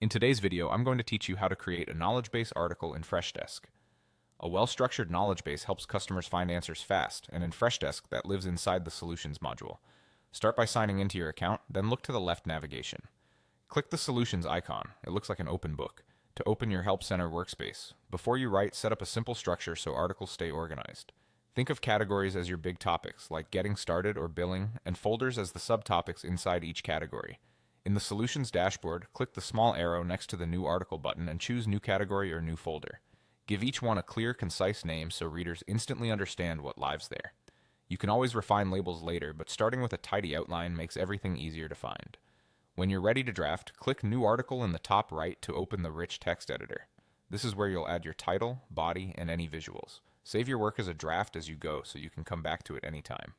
In today's video, I'm going to teach you how to create a knowledge base article in Freshdesk. A well-structured knowledge base helps customers find answers fast, and in Freshdesk, that lives inside the Solutions module. Start by signing into your account, then look to the left navigation. Click the Solutions icon, it looks like an open book, to open your Help Center workspace. Before you write, set up a simple structure so articles stay organized. Think of categories as your big topics, like getting started or billing, and folders as the subtopics inside each category. In the Solutions dashboard, click the small arrow next to the New Article button and choose New Category or New Folder. Give each one a clear, concise name so readers instantly understand what lives there. You can always refine labels later, but starting with a tidy outline makes everything easier to find. When you're ready to draft, click New Article in the top right to open the rich text editor. This is where you'll add your title, body, and any visuals. Save your work as a draft as you go so you can come back to it anytime.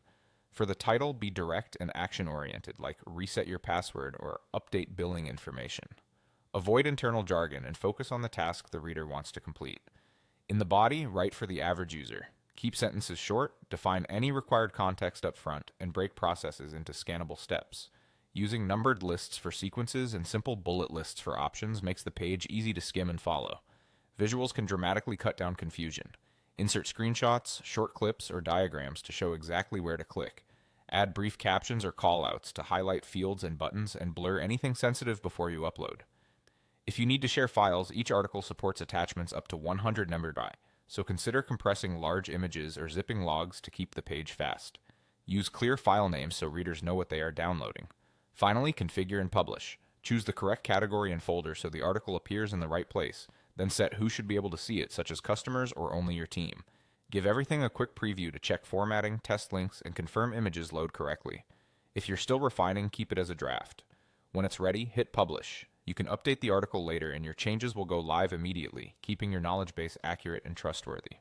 For the title, be direct and action-oriented, like reset your password or update billing information. Avoid internal jargon and focus on the task the reader wants to complete. In the body, write for the average user. Keep sentences short, define any required context up front, and break processes into scannable steps. Using numbered lists for sequences and simple bullet lists for options makes the page easy to skim and follow. Visuals can dramatically cut down confusion. Insert screenshots, short clips, or diagrams to show exactly where to click. Add brief captions or callouts to highlight fields and buttons and blur anything sensitive before you upload. If you need to share files, each article supports attachments up to 100 MB, so consider compressing large images or zipping logs to keep the page fast. Use clear file names so readers know what they are downloading. Finally, configure and publish. Choose the correct category and folder so the article appears in the right place. Then set who should be able to see it, such as customers or only your team. Give everything a quick preview to check formatting, test links, and confirm images load correctly. If you're still refining, keep it as a draft. When it's ready, hit publish. You can update the article later and your changes will go live immediately, keeping your knowledge base accurate and trustworthy.